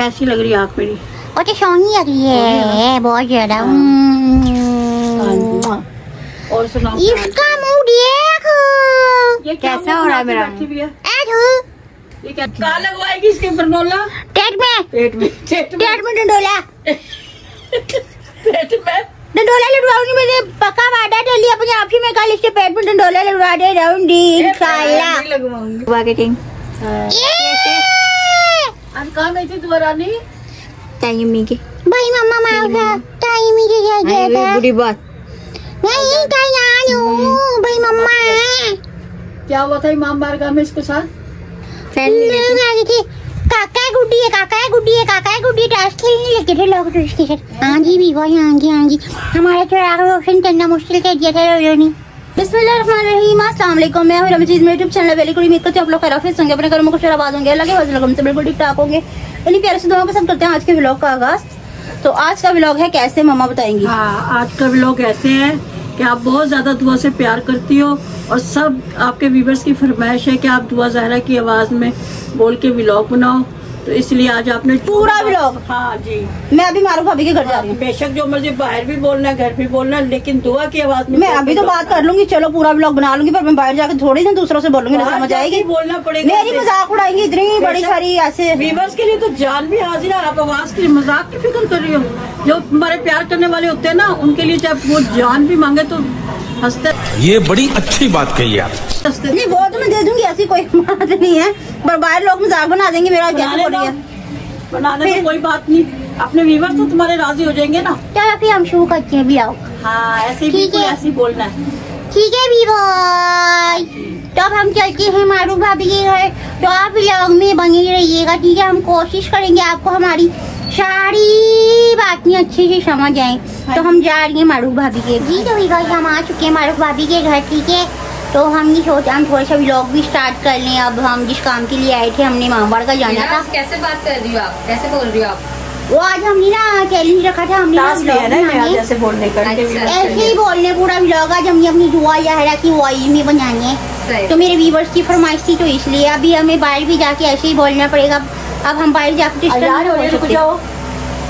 कैसी लग रही है आँख मेरी? और तो सोनी लग रही है बहुत ज्यादा। और सुनाओ इसका मुंह देखो, ये कैसा हो रहा है मेरा? ये क्या कहाँ लगवाएगी इसके बरनोला? पेट में, पेट में, पेट में डंडोला, पेट में डंडोला लड़वाऊंगी। मैंने पक्का वादा कर लिया अपने आप ही में, कल इसके पेट में डंडोला लड़वा दे रहूंगी इंशाल्लाह। लगवाऊंगी। आज कहाँ गई थी दोबारा? नहीं टाइमी के भाई मम्मा माँ टाइमी के क्या गया था? बुरी बात नहीं भाई मम्मा क्या हुआ था इमाम बारगाह में इसके साथ? काका गुड्डी है, काका है गुड्डी है, काका है गुड्डी टास्क खेलने लगे थे लोग तो इसके साथ। हाँ जी भी भाई, हाँ जी हमारा चिराग रोशन करना मुश्किल कर दिया था लोगों ने। बिस्मिल्लाहिर्रहमानिर्रहीम, अस्सलाम वालेकुम। मैं हूं रमजीत, मेरे यूट्यूब चैनल वेली उम्मीद करते हैं आप लोग खैरियत होंगे, अपने घरों में खुश आबाद होंगे, अल्लाह के फजल से बिल्कुल ठीक ठाक होंगे। इन्हीं प्यारे से दुआओं के साथ करते हैं आज के व्लॉग का आगाज। तो आज का व्लॉग है कैसे मम्मा बताएंगी। हाँ, आज का व्लॉग ऐसे है कि आप बहुत ज्यादा दुआ से प्यार करती हो और सब आपके व्यूवर्स की फरमाइश है कि आप दुआ ज़हरा की आवाज में बोल के व्लॉग बनाओ, तो इसलिए आज आपने पूरा व्लॉग। हाँ जी, मैं अभी मारूफ भाभी के घर जा रही हूँ। बेशक जो मर्जी बाहर भी बोलना घर भी बोलना, लेकिन दुआ की आवाज में मैं अभी तो बात कर लूंगी, चलो पूरा व्लॉग बना लूंगी, पर मैं बाहर जाकर थोड़ी दिन दूसरों से बोलूंगी ना, समझ आएगी। बोलना पड़ेगा, मेरी मजाक उड़ाएंगी इतनी बड़ी सारी ऐसे। व्यूवर्स के लिए तो जान भी हाजिर है, आप आवाज के लिए मजाक की फिक्र कर रही हो। जो हमारे प्यार करने वाले होते हैं ना, उनके लिए जब वो जान भी मांगे तो हंसते। ये बड़ी अच्छी बात कही आप। नहीं वो तो मैं दे दूंगी, ऐसी कोई बात नहीं है, पर बाहर लोग मजाक बना देंगे मेरा। क्या बोल रही है? बनाने में कोई बात नहीं, अपने व्यूवर्स तो तुम्हारे राजी हो जाएंगे ना। चलो फिर हम शुरू करते हैं व्लॉग। हाँ, ऐसे ठीक है, ऐसे बोलना है। ठीक है भी भाई, तो अब हम चलते हैं मारूफ भाभी के घर, तो आप व्लॉग में बने रहिएगा, ठीक है। हम कोशिश करेंगे आपको हमारी सारी बातें अच्छे से समझ आए। तो हम जा रही हैं मारूफ भाभी के। जी तो भाई हम आ चुके हैं मारूफ भाभी के घर, ठीक है। तो हमने सोचा हम थोड़ा सा व्लॉग भी स्टार्ट कर लें। अब हम जिस काम के लिए आए थे, हमने मामबाड़ का जाना था। कैसे बात कर रही हो आप, कैसे बोल रही हो आप? वो आज हमने ना चैलेंज रखा था, हमने जैसे बोलने का ऐसे ही बोलने पूरा व्लॉग आज हमने अपनी दुआ ज़हरा की वॉइस में बनानी है। तो मेरे व्यूवर्स की फरमाइश थी, तो इसलिए अभी हमें बाहर भी जाके ऐसे ही बोलना पड़ेगा। अब हम बाहर जाके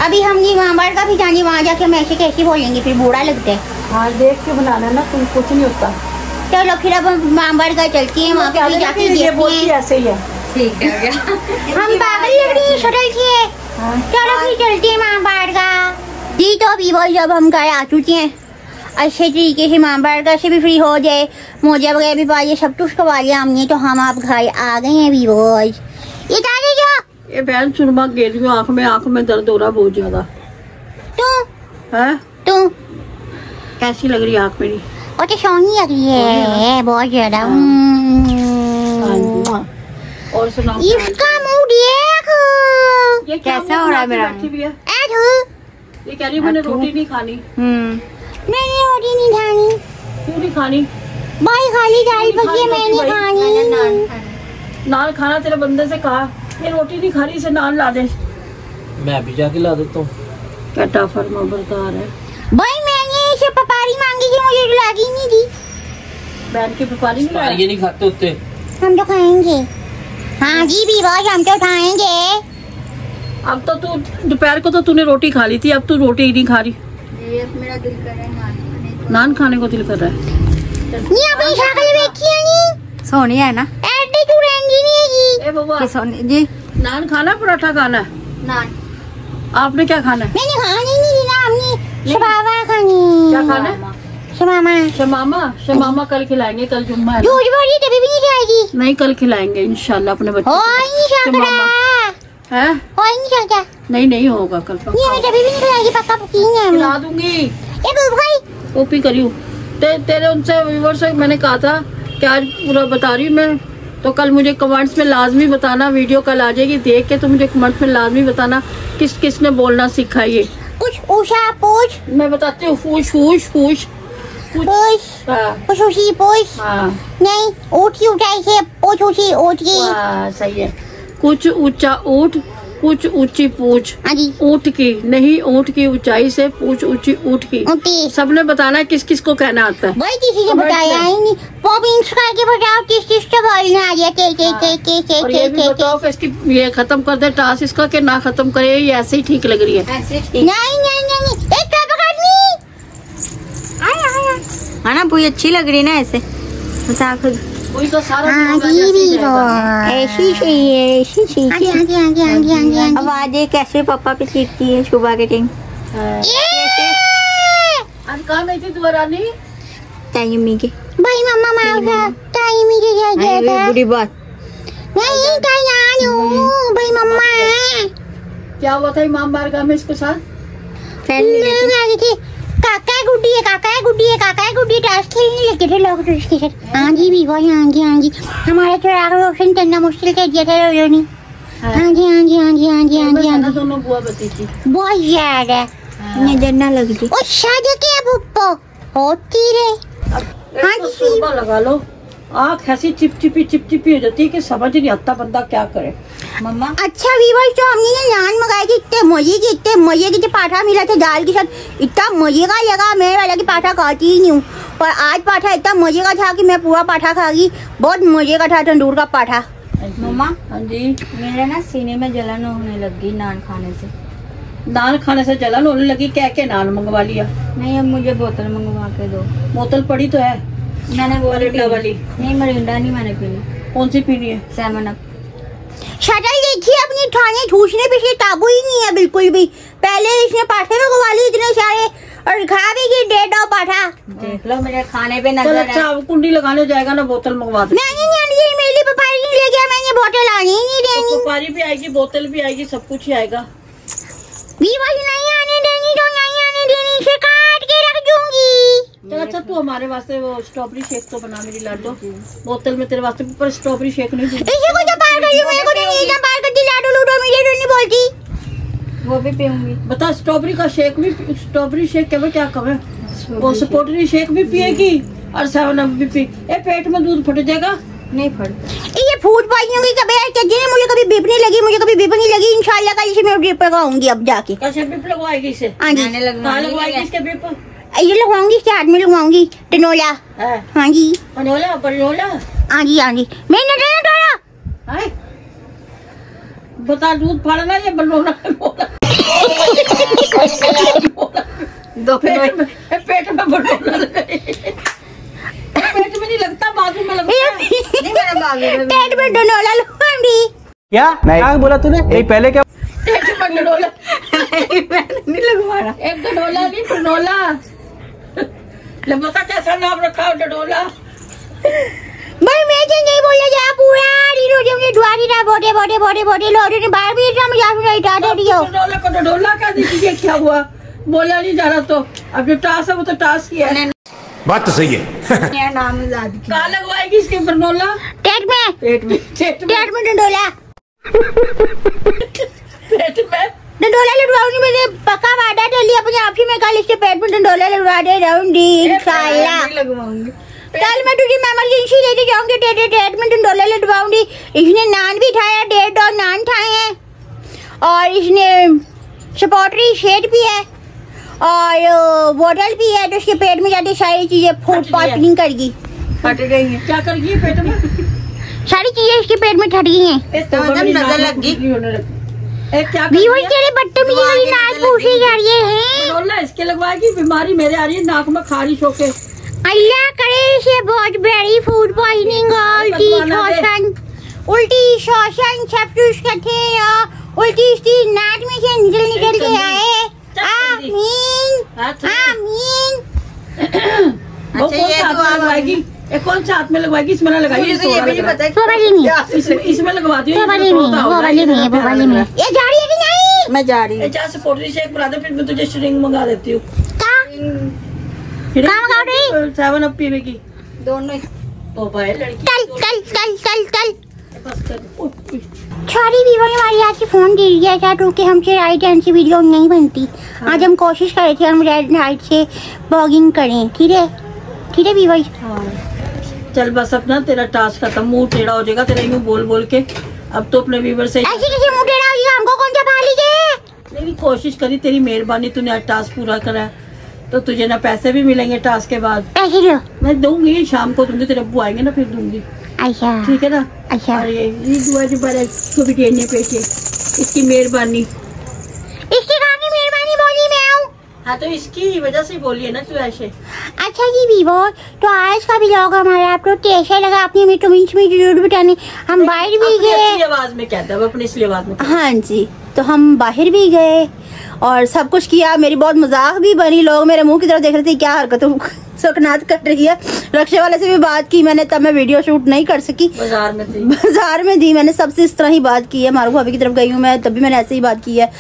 अभी हमने मामबाड़ का भी जाने, वहाँ जाके हम ऐसे कैसे बोलेंगे, फिर बुरा लगता है। हाँ, देख के बनाना ना, तुम कुछ नहीं होता। चलो फिर अब हम मामबाड़ का चलती हैं, वहाँ पे जाके ऐसे ही है। ठीक है हम पागल लग रही है शटल से। चलो फिर चलते हैं मामबाड़ का। जी तो अभी वो जब हम घर आ चुके हैं, अच्छे तरीके से मामबाड़ का से भी फ्री हो जाए, मोजा वगैरह भी पाइए, सब कुछ करवा लिया हमने, तो हम आप घर आ गए हैं अभी रोज। ये जाने जो ये बहन सुरमा गिर गई आँख में दर्द हो रहा बहुत ज्यादा। तू कैसी लग रही है आँख मेरी? और तो सोनी लग रही है बहुत ज्यादा। और सुनाओ इसका मुंह देखो, ये कैसा हो रहा है मेरा? ये कह रही मैंने रोटी नहीं खानी। मैंने रोटी नहीं खानी। क्यों नहीं खानी? भाई खाली दाल भजिया मैंने खानी। नान खाना तेरे बंदे से कहा, ये रोटी नहीं खा रही, इसे नान ला दे। मैं भी जाके ला देता हूँ। क्या फरमा बरदार है भाई, मैंने इसे पपारी मांगी थी, मुझे लगी नहीं दी। बहन की पपारी ये नहीं खाते होते। हम तो खाएंगे। हाँ जी भी भाई, हम तो खाएंगे। अब तो तू दोपहर को तो तूने रोटी खा ली थी, अब तू रोटी ही नहीं खा रही। मेरा दिल कर रहा है नान खाने को दिल कर रहा है। नहीं अपनी शक्ल देखी नहीं, सोनी है ना, एटीट्यूड नहीं है। ए बाबा सोनी जी, नान खाना पराठा खाना है? नान। आपने क्या खाना है? मैंने खानी नहीं ना, हमने शबावा खानी। क्या खाना है? शमामा कल खिलाएंगे, कल जुम्मा है। झूठ बोली तभी भी नहीं खाएगी। नहीं, कल खिलाएंगे इंशाल्लाह अपने बच्चे को। नहीं होगा कल तभी भी नहीं खाएगी, पक्का खिला दूंगी। कॉपी करी हूँ तेरे उनसे व्यूअर से मैंने कहा था कि आज पूरा बता रही हूँ मैं, तो कल मुझे कमेंट्स में लाजमी बताना, वीडियो कल आ जाएगी, देख के तो मुझे कमेंट्स में लाजमी बताना किस किस ने बोलना सीखा। ये कुछ उषा पूछ, मैं बताती हूँ। फूश फूश फूश पूछ, कुछ उसी पूछ। नहीं ऊँची ऊँचाई से पूछ, उसी ऊँच की। सही है। कुछ ऊंचा ऊँट, पूछ ऊंची पूछ, हाँ जी ऊँट की नहीं, ऊँट की ऊंचाई से पूछ ऊंची ऊँट की। ओके सबने बताना है किस किस को कहना आता है। भाई किसी ने बताया ही नहीं। पॉप इंस्टा के बताओ किस किस को बोलना आ गया। के और ये भी बताओ कि इसकी ये खत्म कर दे टास्क इसका कि ना खत्म करे, ये ऐसे ही ठीक लग रही है। ऐसे नहीं एक का पकड़नी है ना, पूरी अच्छी लग रही है ना ऐसे, बता खुद। वही तो सारा हाँ दिन जी ऐसे ही भी जाएगा। ऐसी चाहिए, ऐसी चाहिए। आगे आवाज ये कैसे पापा पे सीखती है सुबह के टाइम। हाँ। आज कहाँ गई थी दुआ रानी? टाइमी के भाई मम्मा मारा टाइम ही गया था। बुरी बात। नहीं तैयार हूँ भाई मम्मा। क्या हुआ था इमाम बारगाह में इसके साथ? लोग थे काका गुड्डी टास्क खेलने लगे थे लोग तो इसके साथ। हाँ जी भी भाई हाँ जी हमारा चिराग रोशन करना मुश्किल कर दिया था लोगों ने। हाँ जी दोनों बुआ बती थी बहुत याद है। नजर ना लगती। और शादी क्या भुप्पो होती रे। हाँ जी सुरमा लगा लो, आँख ऐसी चिपचिपी हो जाती है कि समझ नहीं आता बंदा क्या करे। मम्मा अच्छा वीवर्स तो हमने ना नान मंगाई थी, इतने मजे की पाठा मिला था दाल के साथ, इतना मजे का लगा। मैं वाला की पाठा खाती ही नहीं हूँ, पर आज पाठा इतना मजे का था कि मैं पूरा पाठा खा गई। बहुत मजे का था तंदूर का पाठा। मम्मा हाँ जी मेरे ना सीने में जलन होने लगी नान खाने से। नान खाने से जलन होने लगी, क्या के नान मंगवा लिया? नहीं अब मुझे बोतल मंगवा के दो। बोतल पड़ी तो है, मैंने वो मरिंडा वाली। नहीं मरिंडा नहीं मैंने पीनी। कौन सी पीनी है? 7 अप। शटल देखिए अपनी थाने ठूसने पे काबू ही नहीं है बिल्कुल भी। पहले इसने पाठे मंगवा लिए इतने सारे और खा भी गई 1.5 पाठा। देख लो मेरे खाने पे चल नजर अच्छा अब कुंडी लगाने जाएगा ना बोतल मंगवा दे। नहीं मेरी पपारी नहीं ले गया, मैंने बोतल आने ही नहीं देनी। सुपारी भी आएगी, बोतल भी आएगी, सब कुछ ही आएगा। वीवर्स नहीं आने देनी तो नहीं आने देनी, इसे काट के रख दूंगी। चल अच्छा तू हमारे वास्ते वो स्ट्रॉबेरी शेक तो बना मेरी लाडो। बोतल में तेरे वास्ते पर स्ट्रॉबेरी शेक नहीं दूंगी। इसे को तो पार कर दी, मेरे को नहीं इतना पार कर दी। लाडो लूडो मुझे तो नहीं बोलती। वो भी पीऊंगी। बता स्ट्रॉबेरी का शेक भी, स्ट्रॉबेरी शेक क्या क्या कमे वो स्पोर्टरी शेक भी पिएगी और 7 अप भी पी। ए पेट में दूध फट जाएगा। नहीं फटता। ये फूड पॉइजनिंग की कभी मुझे कभी बीप नहीं लगी, इंशाल्लाह कल से मैं ड्रिप लगाऊंगी अब जाके। कैसे बीप लगवाएगी इसे? हाँ जी मैंने कहाँ लगवाएगी इसके बीप? ये लगवाऊंगी, इसके हाथ में लगवाऊंगी टिनोला। है हाँ जी पनोला हाँ जी मैं नहीं है। बता दूध फाड़ना या बनोला? दो पेट में बनोला लगे। पेट में नहीं लगता, बाजू में लगता है। नहीं मेरा बाबू पेट में टिनोला लगवाऊंगी। क्या क्या बोला तूने? नहीं पहले क्या? पेट में डोला नहीं लगवाना। एक डोला नहीं डोला। बता कैसा नाम रखा है डोला? भाई मैं तो नहीं बोला जा पूरा रोजे मुझे दुआरी ना बोटे लोडे ने बाहर भी इतना मजाक नहीं डाटा दियो। डोला को डोला का दीजिए क्या हुआ? बोला नहीं जा रहा तो अब जो टास्क है वो तो टास्क ही है। बात तो सही है। क्या नाम याद किया? कहाँ लगवाएगी इसके बनोला? पेट में पेट में डंडोला पेट में डंडोला लड़वाऊंगी। मैंने पक्का वादा कर लिया अपने आप ही में, कल इसके पेट में डंडोला लड़वा दे रहूंगी इंशाल्लाह। नहीं लगवाऊंगी। कल मैं तुझे इमरजेंसी लेके जाऊंगी, तेरे पेट में डंडोला लड़वाऊंगी। इसने नान भी खाया, 1.5 नान खाए हैं और इसने सपोर्टरी शेक भी है और बोतल भी है, तो उसके पेट में जाते सारी चीजें फूड पॉइजनिंग करेगी। फट गई है। क्या कर गई पेट में? सारी चीजें इसके पेट में ठट गई हैं। तो नजर लग गई। क्या वीवर तेरे बदतमीजी वाली नाच पूछी जा रही है। बनोला इसके लगवाएगी? बीमारी मेरे आ रही है, नाक में खारिश होके। अल्लाह करे इसे बहुत बड़ी फूड पॉइजनिंग उल्टी शोषण सब कुछ करते उल्टी इसकी नाक में से निकल के आए। आमीन आमीन। वो कौन सा हाथ में लगवाएगी? कौन सा हाथ में लगवाएगी? इसमें ना लगाइए, ये भी नहीं पता। इसमें लगवा दियो। ये जा रही है कि नहीं? मैं जा रही हूँ। जहाँ से पोटरी शेक बना दे, फिर मैं तुझे स्ट्रिंग मंगा देती हूँ। कहाँ मंगा रही? 7 अप पीने की दोनों तो भाई लड़की। कल सॉरी वीवर ने हमारे यहाँ से फोन दे दिया था क्योंकि हमसे राइट हैंड से वीडियो नहीं बनती। आज हम कोशिश कर रहे थे हम राइट से ब्लॉगिंग करें। ठीक है वीवर। चल बस अपना तेरा टास्क खत्म, मुंह टेढ़ा हो जाएगा तेरा यूँ बोल के। अब तो अपने वीवर से ऐसे किसी मुंह टेढ़ा हो जाएगा, हमको कौन मेरी कोशिश करी, तेरी मेहरबानी, तूने आज टास्क पूरा करा है तो तुझे ना पैसे भी मिलेंगे टास्क के बाद। पैसे दो। मैं दूंगी, शाम को दूंगी, तेरे अब्बू आएंगे ना फिर दूंगी। अच्छा ठीक है ना। अच्छा। और ये दुआ जो बड़े को भी देने पैसे, इसकी मेहरबानी। इसकी कहाँ की मेहरबानी बोली मैं हूँ? हाँ तो इसकी वजह से बोली है ना तू ऐसे। अच्छा जी वीवो, तो आज का व्लॉग हमारा आपको कैसा लगा? आपने हमें कमेंट्स में जरूर बताने। हम बाहर भी गए, आवाज में कहता है अपनी इसलिए आवाज में। हाँ जी, तो हम बाहर भी गए और सब कुछ किया। मेरी बहुत मजाक भी बनी, लोग मेरे मुंह की तरफ देख रहे थे, क्या हरकतों सकनात कर रही है। रक्षा वाले से भी बात की मैंने, तब मैं वीडियो शूट नहीं कर सकी, बाजार में थी मैंने। सबसे इस तरह ही बात की है, मारू भाभी की तरफ गई हूँ मैं, तब भी मैंने ऐसे ही बात की है।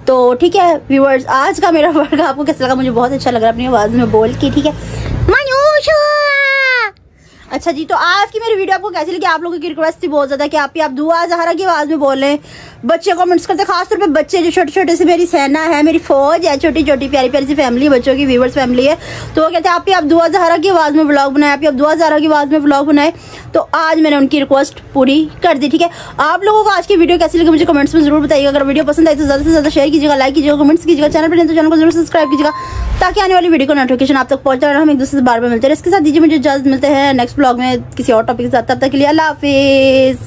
तो ठीक है व्यूअर्स, आज का मेरा वर्क आपको कैसा लगा? मुझे बहुत अच्छा लग रहा है अपनी आवाज में बोल के। ठीक है मनुष्य। अच्छा जी, तो आज की मेरी वीडियो आपको कैसी लगी? आप लोगों की रिक्वेस्ट थी बहुत ज्यादा कि आप दुआ ज़हरा की आवाज में बोलें। बच्चे कमेंट्स करते, खासतौर पे बच्चे जो छोटे छोटे से, मेरी सेना है, मेरी फौज है, छोटी छोटी प्यारी प्यारी सी फैमिली, बच्चों की व्यूअर्स फैमिली है। तो वो कहते हैं आप दुआ ज़हरा की आवाज में व्लॉग बनाए, आप दुआ ज़हरा की आवाज में व्लॉग बनाए। तो आज मैंने उनकी रिक्वेस्ट पूरी कर दी। ठीक है, आप लोगों को आज की वीडियो कैसी लगी मुझे कमेंट्स में जरूर बताइएगा। अगर वीडियो पसंद आई तो ज्यादा से ज्यादा शेयर कीजिएगा, लाइक कीजिएगा, कमेंट्स कीजिएगा। चैनल पर नहीं तो चैनल को जरूर सब्सक्राइब कीजिएगा ताकि आने वाली वीडियो को नोटिफिकेशन आप तक पहुंचता रहे। हम एक दूसरे से बार बार मिलते हैं। इसके साथ दीजिए मुझे इजाजत, मिलते हैं नेक्स्ट ब्लॉग में किसी और टॉपिक के साथ। तब तक के लिए अल्लाह हाफिज।